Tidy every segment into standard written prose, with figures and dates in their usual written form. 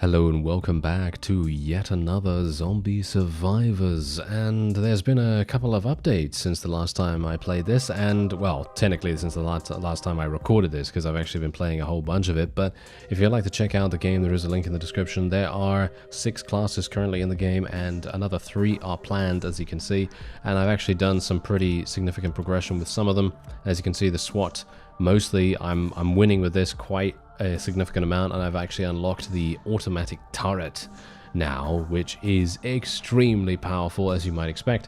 Hello and welcome back to yet another Zombie Survivors, and there's been a couple of updates since the last time I played this, and well, technically since the last time I recorded this, because I've actually been playing a whole bunch of it. But if you'd like to check out the game, there is a link in the description. There are 6 classes currently in the game, and another 3 are planned, as you can see, and I've actually done some pretty significant progression with some of them. As you can see, the SWAT, mostly I'm winning with this quite a significant amount, and I've actually unlocked the automatic turret now, which is extremely powerful, as you might expect.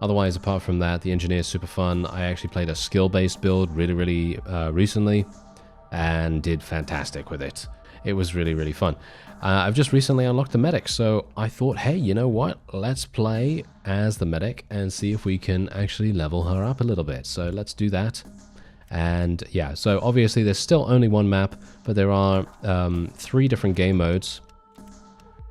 Otherwise, apart from that, the engineer is super fun. I actually played a skill-based build really recently and did fantastic with it. It was really fun. I've just recently unlocked the medic, so I thought, hey, you know what, let's play as the medic and see if we can actually level her up a little bit. So let's do that. And yeah, so obviously there's still only one map, but there are 3 different game modes.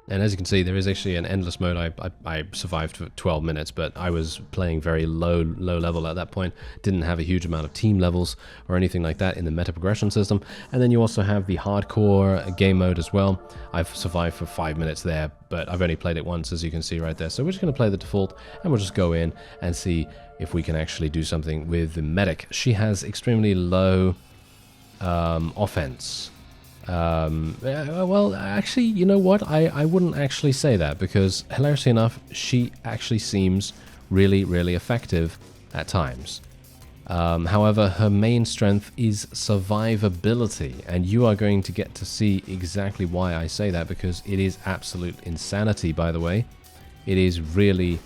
And as you can see, there is actually an endless mode. I survived for 12 minutes, but I was playing very low level at that point. Didn't have a huge amount of team levels or anything like that in the meta progression system. And then you also have the hardcore game mode as well. I've survived for 5 minutes there, but I've only played it once, as you can see right there. So we're just going to play the default, and we'll just go in and see if we can actually do something with the medic. She has extremely low offense. Well, actually, you know what? I wouldn't actually say that, because hilariously enough, she actually seems really effective at times. However, her main strength is survivability, and you are going to get to see exactly why I say that, because it is absolute insanity, by the way. It is really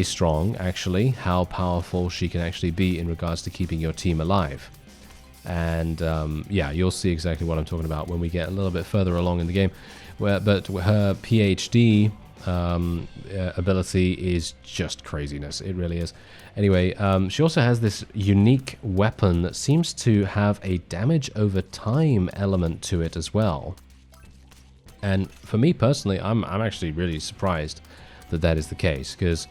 strong, actually, how powerful she can actually be in regards to keeping your team alive. And yeah, you'll see exactly what I'm talking about when we get a little bit further along in the game. But her PhD ability is just craziness. It really is. Anyway, she also has this unique weapon that seems to have a damage over time element to it as well. And for me personally, I'm actually really surprised that that is the case, because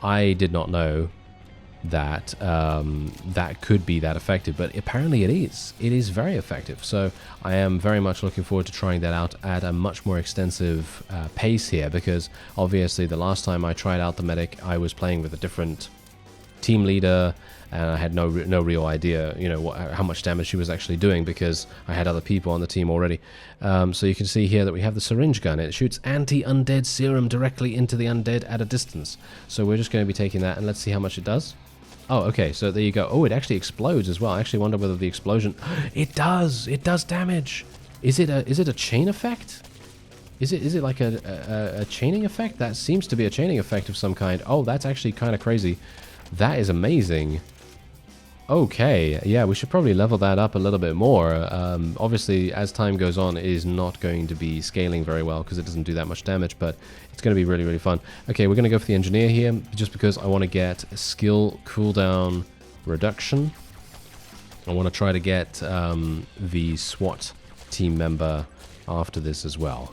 I did not know that that could be that effective, but apparently it is. It is very effective, so I am very much looking forward to trying that out at a much more extensive pace here, because obviously the last time I tried out the medic, I was playing with a different team leader, and I had no real idea, you know, how much damage she was actually doing, because I had other people on the team already. So you can see here that we have the syringe gun. It shoots anti-undead serum directly into the undead at a distance. So we're just going to be taking that, and let's see how much it does. Oh, okay, so there you go. Oh, it actually explodes as well. I actually wonder whether the explosion... It does damage! Is it a chain effect? Is it like a chaining effect? That seems to be a chaining effect of some kind. Oh, that's actually kind of crazy. That is amazing. Okay, yeah, we should probably level that up a little bit more. Obviously, as time goes on, it is not going to be scaling very well, because it doesn't do that much damage, but it's going to be really fun. Okay, we're going to go for the engineer here, just because I want to get skill cooldown reduction. I want to try to get the SWAT team member after this as well.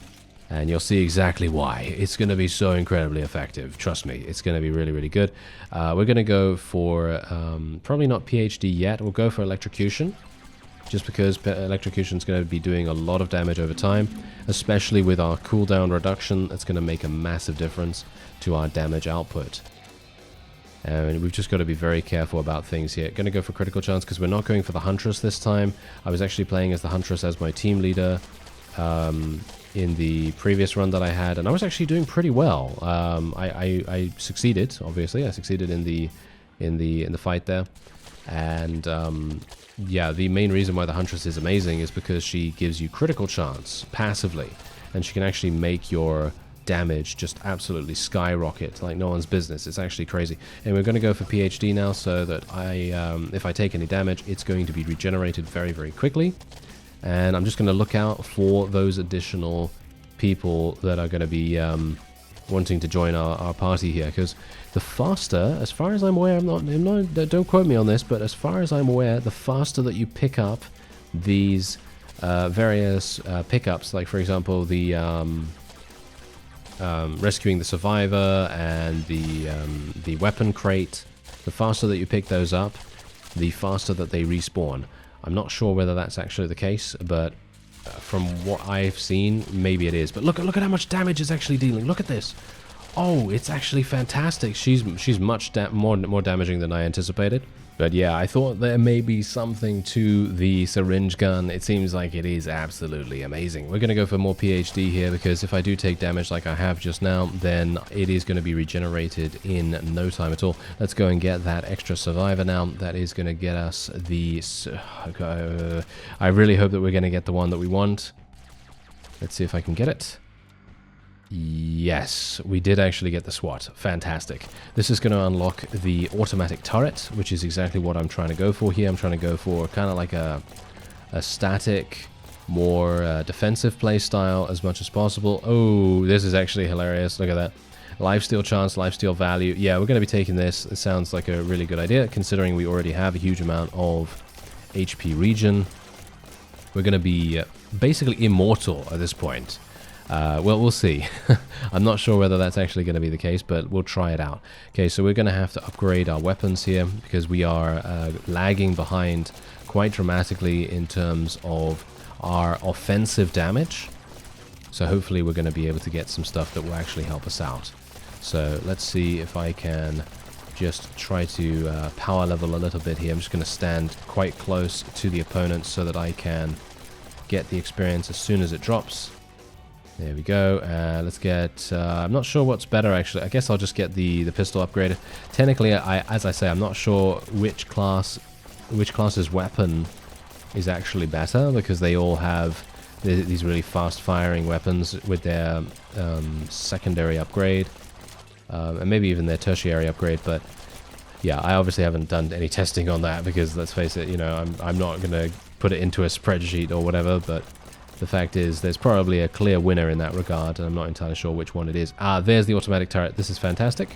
And you'll see exactly why. It's going to be so incredibly effective. Trust me, it's going to be really good. We're going to go for, probably not PhD yet. We'll go for electrocution, just because electrocution is going to be doing a lot of damage over time, especially with our cooldown reduction. It's going to make a massive difference to our damage output. And we've just got to be very careful about things here. Going to go for critical chance, because we're not going for the Huntress this time. I was actually playing as the Huntress as my team leader in the previous run that I had, and I was actually doing pretty well. I succeeded, obviously. I succeeded in the fight there, and yeah, the main reason why the Huntress is amazing is because she gives you critical chance passively, and she can actually make your damage just absolutely skyrocket like no one's business. It's actually crazy. And we're going to go for PhD now, so that if I take any damage, it's going to be regenerated very quickly. And I'm just going to look out for those additional people that are going to be wanting to join our party here, because the faster, as far as I'm aware, don't quote me on this, but as far as I'm aware, the faster that you pick up these various pickups, like for example the rescuing the survivor and the weapon crate, the faster that you pick those up, the faster that they respawn. I'm not sure whether that's actually the case, but from what I've seen, maybe it is. But look at how much damage it's actually dealing. Look at this. Oh, it's actually fantastic. She's much more damaging than I anticipated. But yeah, I thought there may be something to the syringe gun. It seems like it is absolutely amazing. We're going to go for more PhD here, because if I do take damage like I have just now, then it is going to be regenerated in no time at all. Let's go and get that extra survivor now. That is going to get us the... I really hope that we're going to get the one that we want. Let's see if I can get it. Yes, we did actually get the SWAT. Fantastic. This is going to unlock the automatic turret, which is exactly what I'm trying to go for here. I'm trying to go for kind of like a static, more defensive play style as much as possible. Oh, this is actually hilarious. Look at that. Lifesteal chance, lifesteal value. Yeah, we're going to be taking this. It sounds like a really good idea, considering we already have a huge amount of HP regen. We're going to be basically immortal at this point. Well, we'll see. I'm not sure whether that's actually going to be the case, but we'll try it out. Okay, so we're going to have to upgrade our weapons here, because we are lagging behind quite dramatically in terms of our offensive damage. So hopefully we're going to be able to get some stuff that will actually help us out. So let's see if I can just try to power level a little bit here. I'm just going to stand quite close to the opponent so that I can get the experience as soon as it drops. There we go. Let's get... I'm not sure what's better, actually. I guess I'll just get the pistol upgraded. Technically, as I say, I'm not sure which class's weapon is actually better, because they all have these really fast-firing weapons with their secondary upgrade, and maybe even their tertiary upgrade. But yeah, I obviously haven't done any testing on that, because let's face it, you know, I'm not going to put it into a spreadsheet or whatever, but... The fact is, there's probably a clear winner in that regard, and I'm not entirely sure which one it is. Ah, there's the automatic turret. This is fantastic.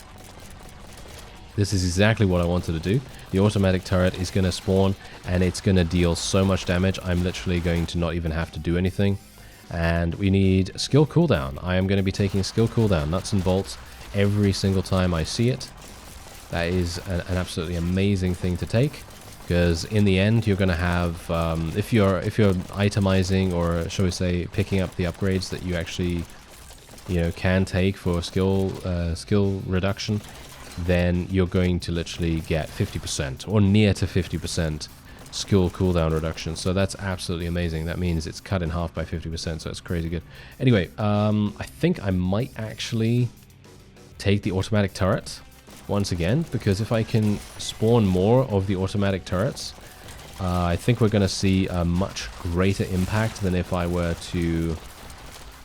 This is exactly what I wanted to do. The automatic turret is going to spawn, and it's going to deal so much damage, I'm literally going to not even have to do anything. And we need skill cooldown. I am going to be taking skill cooldown, nuts and bolts, every single time I see it. That is an absolutely amazing thing to take. Because in the end, you're going to have, if you're itemizing, or shall we say, picking up the upgrades that you actually, you know, can take for skill reduction, then you're going to literally get 50% or near to 50% skill cooldown reduction. So that's absolutely amazing. That means it's cut in half by 50%. So it's crazy good. Anyway, I think I might actually take the automatic turret once again, because if I can spawn more of the automatic turrets, I think we're going to see a much greater impact than if I were to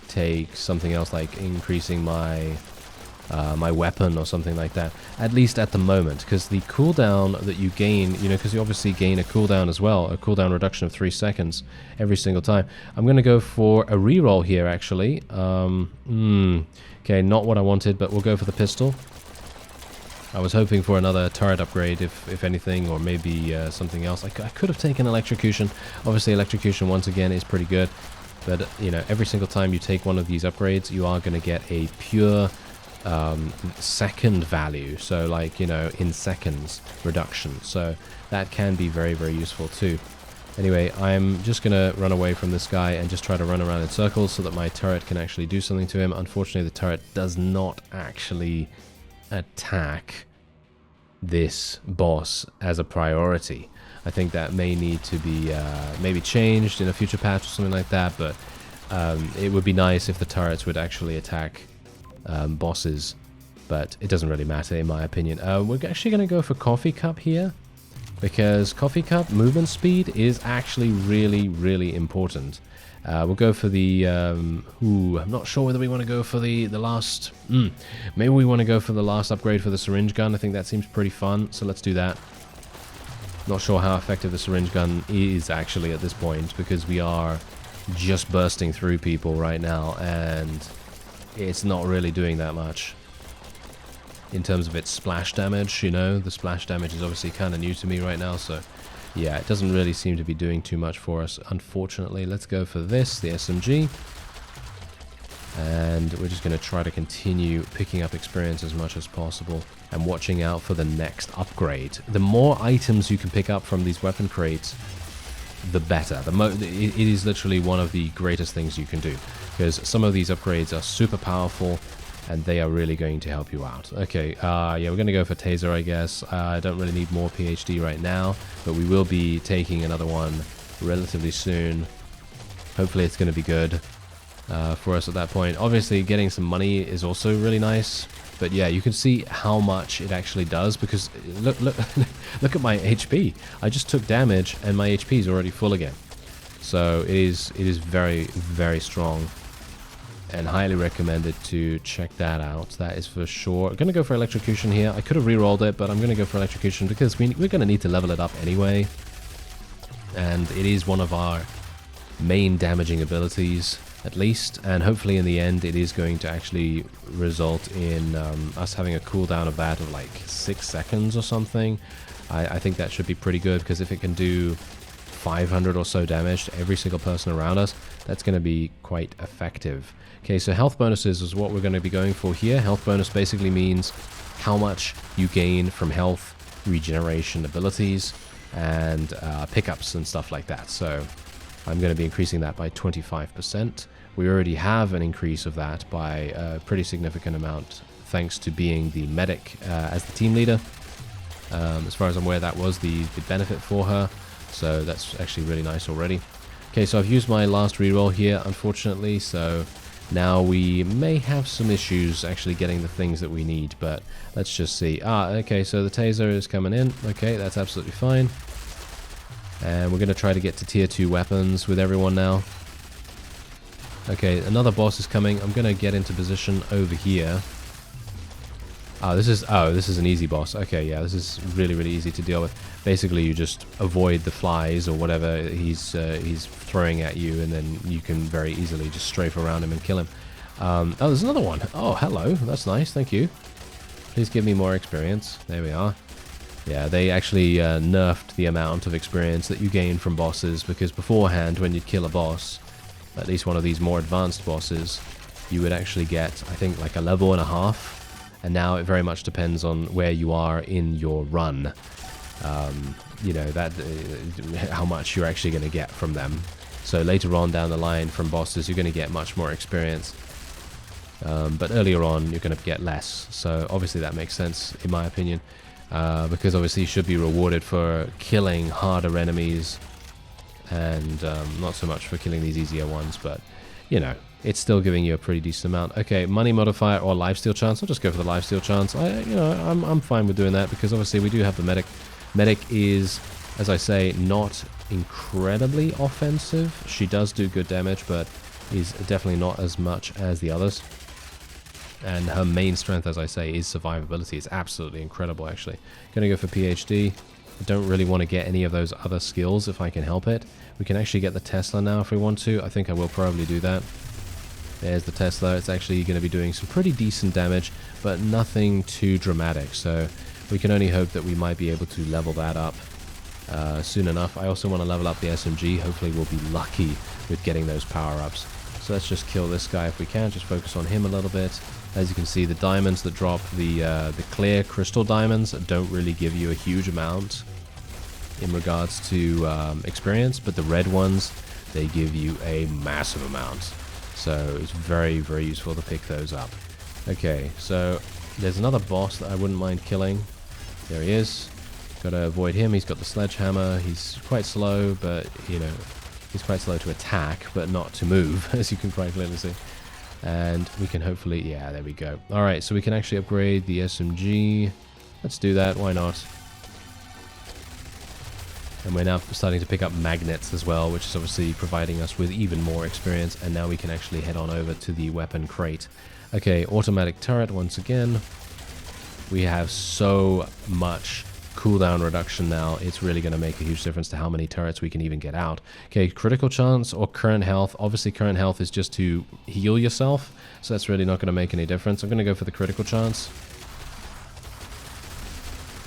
take something else like increasing my my weapon or something like that, at least at the moment, because the cooldown that you gain, you know, because you obviously gain a cooldown as well, a cooldown reduction of 3 seconds every single time. I'm going to go for a reroll here, actually. Okay, not what I wanted, but we'll go for the pistol. I was hoping for another turret upgrade, if anything, or maybe something else. I could have taken electrocution. Obviously, electrocution, once again, is pretty good. But, you know, every single time you take one of these upgrades, you are going to get a pure second value. So, like, you know, in seconds reduction. So that can be very, very useful, too. Anyway, I'm just going to run away from this guy and just try to run around in circles so that my turret can actually do something to him. Unfortunately, the turret does not actually attack this boss as a priority. I think that may need to be maybe changed in a future patch or something like that, but it would be nice if the turrets would actually attack bosses, but it doesn't really matter in my opinion. We're actually going to go for Coffee Cup here, because Coffee Cup movement speed is actually really, really important. We'll go for the, I'm not sure whether we want to go for the last, maybe we want to go for the last upgrade for the syringe gun. I think that seems pretty fun, so let's do that. Not sure how effective the syringe gun is actually at this point, because we are just bursting through people right now, and it's not really doing that much. In terms of its splash damage, you know, the splash damage is obviously kind of new to me right now, so... yeah, it doesn't really seem to be doing too much for us, unfortunately. Let's go for this, the SMG. And we're just going to try to continue picking up experience as much as possible and watching out for the next upgrade. The more items you can pick up from these weapon crates, the better. It is literally one of the greatest things you can do, because some of these upgrades are super powerful and they are really going to help you out. Okay, yeah, we're going to go for Taser, I guess. I don't really need more PhD right now, but we will be taking another one relatively soon. Hopefully it's going to be good for us at that point. Obviously, getting some money is also really nice. But yeah, you can see how much it actually does, because look look at my HP. I just took damage and my HP is already full again. So it is very, very strong, and highly recommended to check that out. That is for sure. I'm gonna go for electrocution here. I could have re-rolled it, but I'm gonna go for electrocution because we're gonna need to level it up anyway, and it is one of our main damaging abilities, at least, and hopefully in the end it is going to actually result in us having a cooldown of that of like 6 seconds or something. I think that should be pretty good, because if it can do 500 or so damage to every single person around us, that's going to be quite effective. Okay, so health bonuses is what we're going to be going for here. Health bonus basically means how much you gain from health, regeneration abilities, and pickups and stuff like that. So I'm going to be increasing that by 25%. We already have an increase of that by a pretty significant amount, thanks to being the medic as the team leader. As far as I'm aware, that was the benefit for her, so that's actually really nice already. Okay, so I've used my last reroll here, unfortunately, so now we may have some issues actually getting the things that we need, but let's just see. Okay, so the taser is coming in. Okay, that's absolutely fine. And we're going to try to get to tier 2 weapons with everyone now. Okay, another boss is coming. I'm going to get into position over here. This is an easy boss. Okay, yeah, this is really, really easy to deal with. Basically, you just avoid the flies or whatever he's throwing at you, and then you can very easily just strafe around him and kill him. Oh, there's another one. Oh, hello. That's nice. Thank you. Please give me more experience. There we are. Yeah, they actually nerfed the amount of experience that you gain from bosses, because beforehand, when you'd kill a boss, at least one of these more advanced bosses, you would actually get, I think, like a level and a half, and now it very much depends on where you are in your run. You know, that how much you're actually going to get from them. So later on down the line from bosses, you're going to get much more experience. But earlier on, you're going to get less. So obviously that makes sense, in my opinion. Because obviously you should be rewarded for killing harder enemies, and not so much for killing these easier ones, but you know, it's still giving you a pretty decent amount. Okay, money modifier or lifesteal chance. I'll just go for the lifesteal chance. I'm fine with doing that, because obviously we do have the medic. Medic is, as I say, not incredibly offensive. She does do good damage, but is definitely not as much as the others. And her main strength, as I say, is survivability. It's absolutely incredible, actually. Gonna go for PhD. I don't really want to get any of those other skills if I can help it. We can actually get the Tesla now if we want to. I think I will probably do that. There's the Tesla. It's actually going to be doing some pretty decent damage, but nothing too dramatic. So we can only hope that we might be able to level that up soon enough. I also want to level up the SMG. Hopefully we'll be lucky with getting those power-ups. So let's just kill this guy if we can. Just focus on him a little bit. As you can see, the diamonds that drop, the clear crystal diamonds, don't really give you a huge amount in regards to experience, but the red ones, they give you a massive amount. So it's very, very useful to pick those up. Okay, so there's another boss that I wouldn't mind killing. There he is. Gotta avoid him. He's got the sledgehammer. He's quite slow, but, you know, he's quite slow to attack, but not to move, as you can quite clearly see. And we can hopefully, yeah, there we go. Alright, so we can actually upgrade the SMG. Let's do that, why not? And we're now starting to pick up magnets as well, which is obviously providing us with even more experience. And now we can actually head on over to the weapon crate. Okay, automatic turret once again. We have so much cooldown reduction now. It's really going to make a huge difference to how many turrets we can even get out. Okay, critical chance or current health. Obviously current health is just to heal yourself, so that's really not going to make any difference. I'm going to go for the critical chance.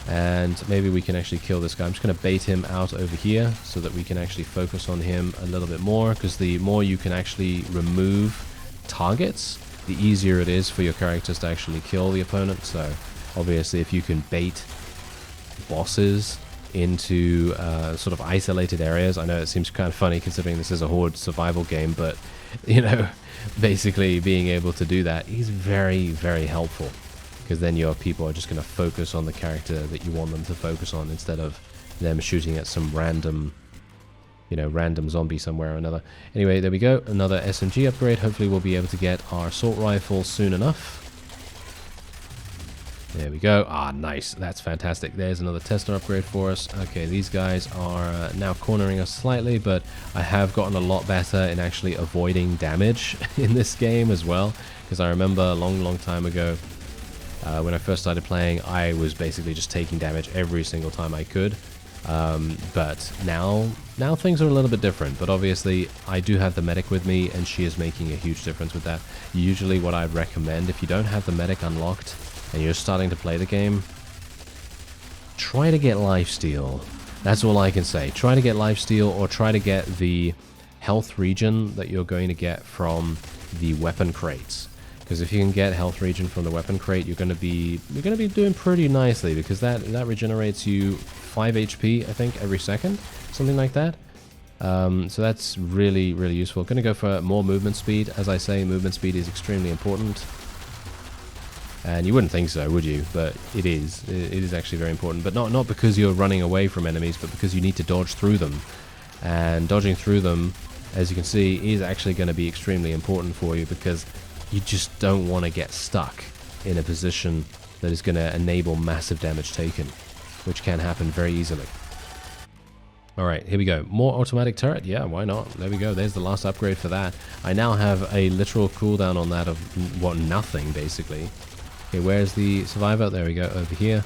And maybe we can actually kill this guy. I'm just going to bait him out over here so that we can actually focus on him a little bit more, because the more you can actually remove targets, the easier it is for your characters to actually kill the opponent. So obviously if you can bait bosses into sort of isolated areas. I know it seems kind of funny considering this is a Horde survival game, but, you know, basically being able to do that is very, very helpful, because then your people are just going to focus on the character that you want them to focus on instead of them shooting at some random, you know, random zombie somewhere or another. Anyway, there we go. Another SMG upgrade. Hopefully we'll be able to get our assault rifle soon enough. There we go. Ah, nice. That's fantastic. There's another tester upgrade for us. Okay, these guys are now cornering us slightly, but I have gotten a lot better in actually avoiding damage in this game as well, because I remember a long time ago when I first started playing, I was basically just taking damage every single time I could. But now things are a little bit different, but obviously I do have the medic with me, and she is making a huge difference with that. Usually what I'd recommend, if you don't have the medic unlocked and you're starting to play the game, try to get lifesteal. That's all I can say. Try to get lifesteal, or try to get the health regen that you're going to get from the weapon crates. Because if you can get health regen from the weapon crate, you're going to be doing pretty nicely, because that regenerates you 5 HP, I think, every second, something like that. So that's really, really useful. Going to go for more movement speed. As I say, movement speed is extremely important. And you wouldn't think so, would you? But it is. It is actually very important. But not because you're running away from enemies, but because you need to dodge through them. And dodging through them, as you can see, is actually going to be extremely important for you, because you just don't want to get stuck in a position that is going to enable massive damage taken, which can happen very easily. Alright, here we go. More automatic turret? Yeah, why not? There we go. There's the last upgrade for that. I now have a literal cooldown on that of, what, nothing, basically. Okay, where's the survivor? There we go, over here.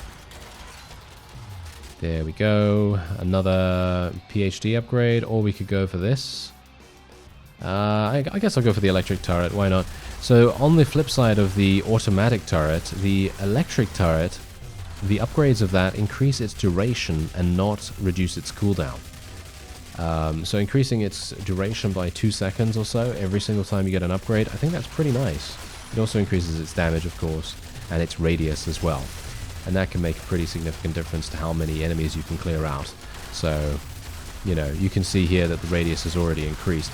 There we go. Another PhD upgrade, or we could go for this. I guess I'll go for the electric turret, why not? So on the flip side of the automatic turret, the electric turret, the upgrades of that increase its duration and not reduce its cooldown. So increasing its duration by 2 seconds or so every single time you get an upgrade, I think that's pretty nice. It also increases its damage, of course, and its radius as well. And that can make a pretty significant difference to how many enemies you can clear out. So, you know, you can see here that the radius has already increased.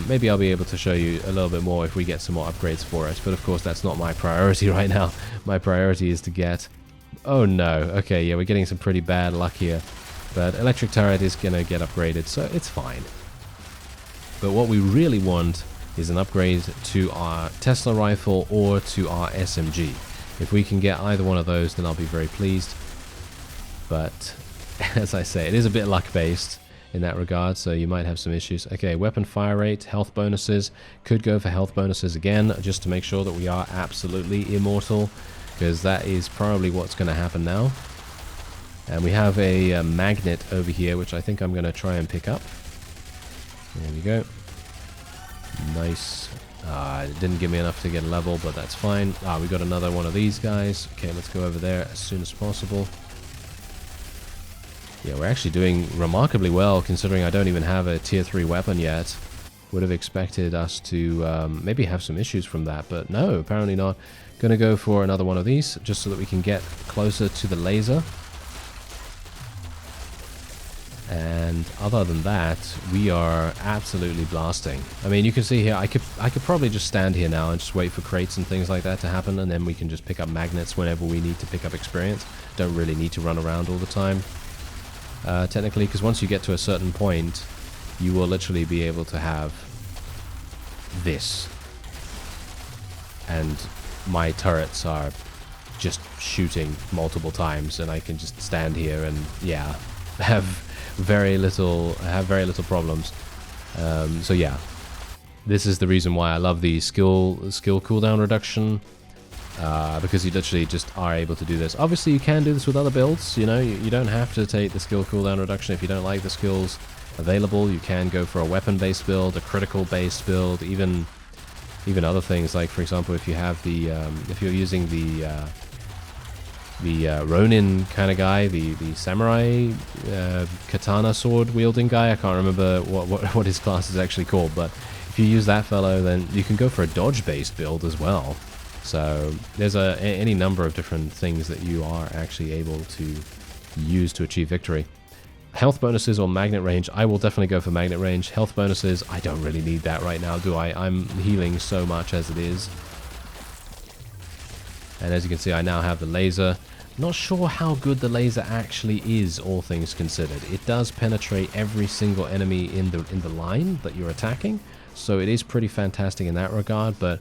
Maybe I'll be able to show you a little bit more if we get some more upgrades for it, but of course that's not my priority right now. My priority is to get... Oh no, okay, yeah, we're getting some pretty bad luck here, but electric turret is gonna get upgraded, so it's fine. But what we really want is an upgrade to our Tesla rifle or to our SMG. If we can get either one of those, then I'll be very pleased. But as I say, it is a bit luck based in that regard, so you might have some issues. Okay, weapon fire rate, health bonuses. Could go for health bonuses again, just to make sure that we are absolutely immortal, because that is probably what's going to happen now. And we have a magnet over here, which I think I'm going to try and pick up. There we go. Nice. It didn't give me enough to get a level, but that's fine. We got another one of these guys. Okay, let's go over there as soon as possible. Yeah, we're actually doing remarkably well, considering I don't even have a tier 3 weapon yet. Would have expected us to maybe have some issues from that, but no, apparently not. Gonna go for another one of these, just so that we can get closer to the laser. And other than that, we are absolutely blasting. I mean, you can see here, I could probably just stand here now and just wait for crates and things like that to happen, and then we can just pick up magnets whenever we need to pick up experience. Don't really need to run around all the time, technically, because once you get to a certain point, you will literally be able to have this. And my turrets are just shooting multiple times, and I can just stand here and, yeah, have very little problems. So yeah, this is the reason why I love the skill cooldown reduction, because you literally just are able to do this. Obviously you can do this with other builds, you know, you don't have to take the skill cooldown reduction if you don't like the skills available. You can go for a weapon based build, a critical based build, even other things, like for example if you have the if you're using the Ronin kind of guy, the samurai katana sword wielding guy. I can't remember what his class is actually called, but if you use that fellow, then you can go for a dodge based build as well. So there's any number of different things that you are actually able to use to achieve victory. Health bonuses or magnet range, I will definitely go for magnet range. Health bonuses, I don't really need that right now, do I? I'm healing so much as it is. And as you can see, I now have the laser. Not sure how good the laser actually is, all things considered. It does penetrate every single enemy in the line that you're attacking, so it is pretty fantastic in that regard, but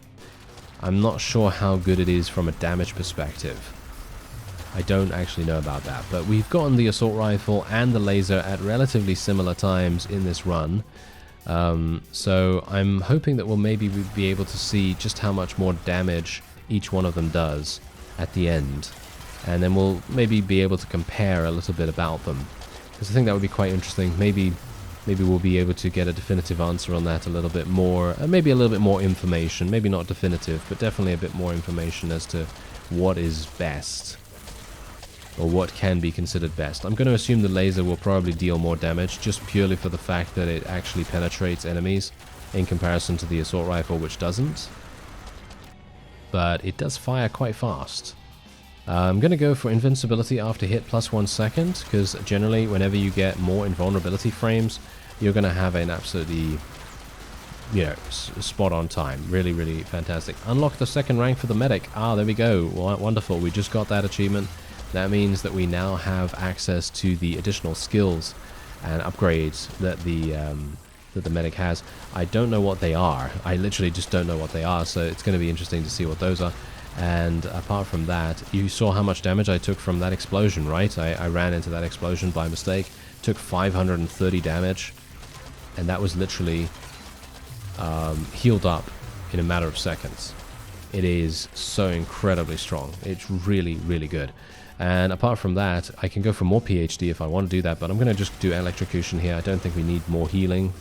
I'm not sure how good it is from a damage perspective. I don't actually know about that, but we've gotten the assault rifle and the laser at relatively similar times in this run, so I'm hoping that we'll maybe be able to see just how much more damage each one of them does at the end. And then we'll maybe be able to compare a little bit about them, because I think that would be quite interesting. Maybe we'll be able to get a definitive answer on that a little bit more, maybe a little bit more information, maybe not definitive, but definitely a bit more information as to what is best, or what can be considered best. I'm going to assume the laser will probably deal more damage, just purely for the fact that it actually penetrates enemies, in comparison to the assault rifle, which doesn't. But it does fire quite fast. I'm going to go for invincibility after hit plus 1 second, because generally whenever you get more invulnerability frames, you're going to have an absolutely, you know, spot on time. Really, really fantastic. Unlock the second rank for the medic. Ah, there we go. Wonderful. We just got that achievement. That means that we now have access to the additional skills and upgrades that the medic has. I don't know what they are. I literally just don't know what they are, so it's going to be interesting to see what those are. And apart from that, you saw how much damage I took from that explosion, right? I ran into that explosion by mistake, took 530 damage, and that was literally healed up in a matter of seconds. It is so incredibly strong. It's really, really good. And apart from that, I can go for more PhD if I want to do that, but I'm going to just do electrocution here. I don't think we need more healing,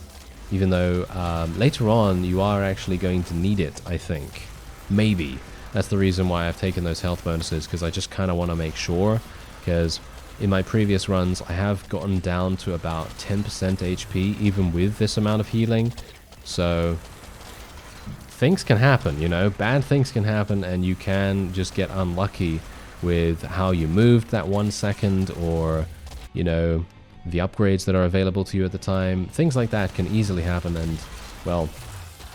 even though later on you are actually going to need it, I think. Maybe. That's the reason why I've taken those health bonuses, because I just kind of want to make sure, because in my previous runs I have gotten down to about 10% HP even with this amount of healing, so things can happen, you know, bad things can happen, and you can just get unlucky with how you moved that 1 second, or, you know, the upgrades that are available to you at the time. Things like that can easily happen, and, well,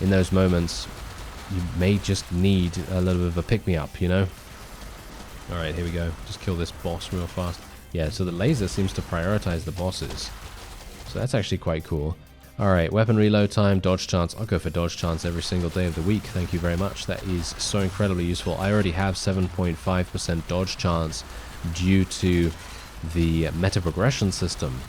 in those moments you may just need a little bit of a pick-me-up, you know? Alright, here we go. Just kill this boss real fast. Yeah, so the laser seems to prioritize the bosses. So that's actually quite cool. Alright, weapon reload time, dodge chance. I'll go for dodge chance every single day of the week. Thank you very much. That is so incredibly useful. I already have 7.5% dodge chance due to the meta progression system.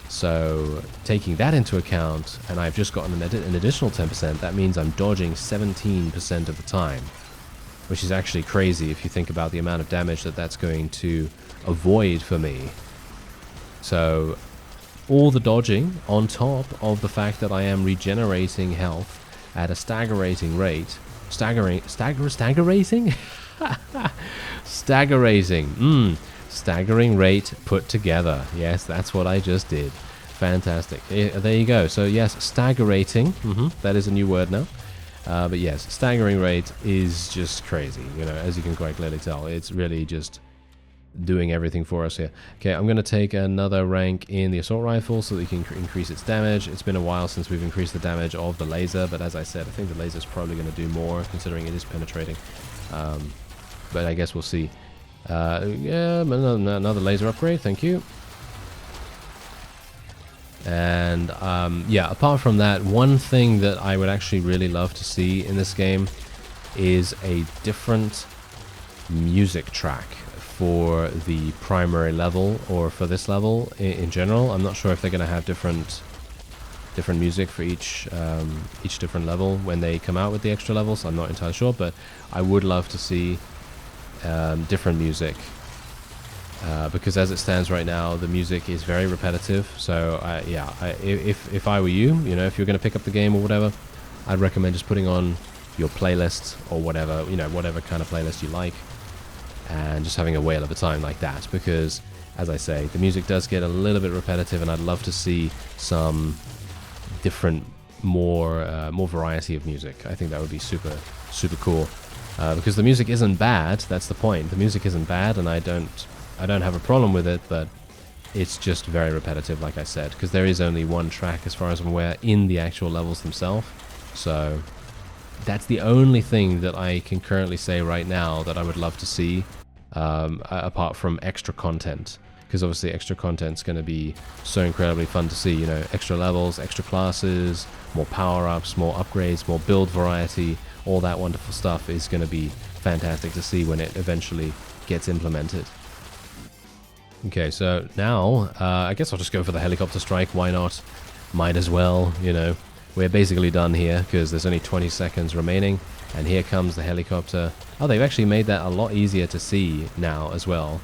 So taking that into account, and I've just gotten an additional 10%, that means I'm dodging 17% of the time, which is actually crazy if you think about the amount of damage that that's going to avoid for me. So all the dodging on top of the fact that I am regenerating health at a staggering rate. Staggering rate put together. Yes, that's what I just did. Fantastic. There you go. So yes, staggerating. That is a new word now. But yes, staggering rate is just crazy. You know, as you can quite clearly tell, it's really just doing everything for us here. Okay, I'm going to take another rank in the assault rifle so that we can increase its damage. It's been a while since we've increased the damage of the laser, but as I said, I think the laser is probably going to do more considering it is penetrating. But I guess we'll see. Yeah, another laser upgrade, thank you. And yeah, apart from that, one thing that I would actually really love to see in this game is a different music track for the primary level, or for this level in general. I'm not sure if they're going to have different music for each different level when they come out with the extra levels. I'm not entirely sure, but I would love to see different music, because as it stands right now, the music is very repetitive. So yeah, if I were you, you know, if you're going to pick up the game or whatever, I'd recommend just putting on your playlist or whatever, you know, whatever kind of playlist you like, and just having a whale of a time like that, because as I say, the music does get a little bit repetitive, and I'd love to see some different, more variety of music. I think that would be super cool, because the music isn't bad. That's the point. The music isn't bad, and I don't have a problem with it, but it's just very repetitive, like I said, because there is only one track, as far as I'm aware, in the actual levels themselves. So that's the only thing that I can currently say right now that I would love to see, apart from extra content. Because obviously extra content's going to be so incredibly fun to see, you know, extra levels, extra classes, more power-ups, more upgrades, more build variety, all that wonderful stuff is going to be fantastic to see when it eventually gets implemented. Okay, so now, I guess I'll just go for the helicopter strike, why not? Might as well, you know. We're basically done here, because there's only 20 seconds remaining, and here comes the helicopter. Oh, they've actually made that a lot easier to see now as well.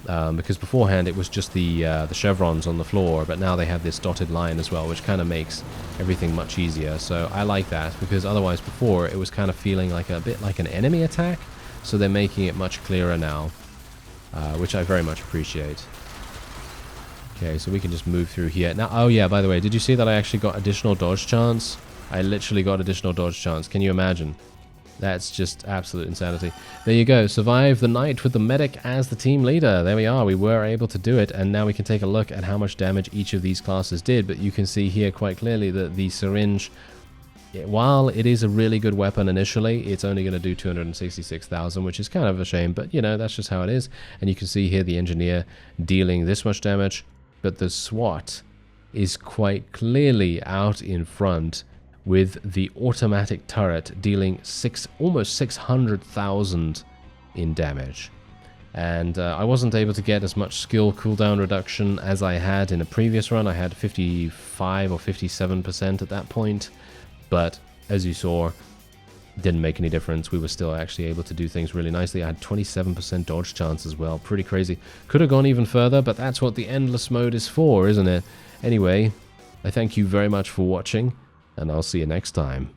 Because beforehand it was just the chevrons on the floor, but now they have this dotted line as well, which kind of makes everything much easier. So I like that, because otherwise before it was kind of feeling like a bit like an enemy attack, so they're making it much clearer now, which I very much appreciate. Okay, so we can just move through here. Now, oh yeah, by the way, did you see that I actually got additional dodge chance? I literally got additional dodge chance. Can you imagine? That's just absolute insanity. There you go. Survive the night with the medic as the team leader. There we are. We were able to do it, and now we can take a look at how much damage each of these classes did. But you can see here quite clearly that the syringe, while it is a really good weapon initially, it's only going to do 266,000, which is kind of a shame. But, you know, that's just how it is. And you can see here the engineer dealing this much damage. But the SWAT is quite clearly out in front, with the automatic turret dealing almost 600,000 in damage. And I wasn't able to get as much skill cooldown reduction as I had in a previous run. I had 55 or 57% at that point, but as you saw, didn't make any difference. We were still actually able to do things really nicely. I had 27% dodge chance as well. Pretty crazy. Could have gone even further, but that's what the endless mode is for, isn't it? Anyway, I thank you very much for watching, and I'll see you next time.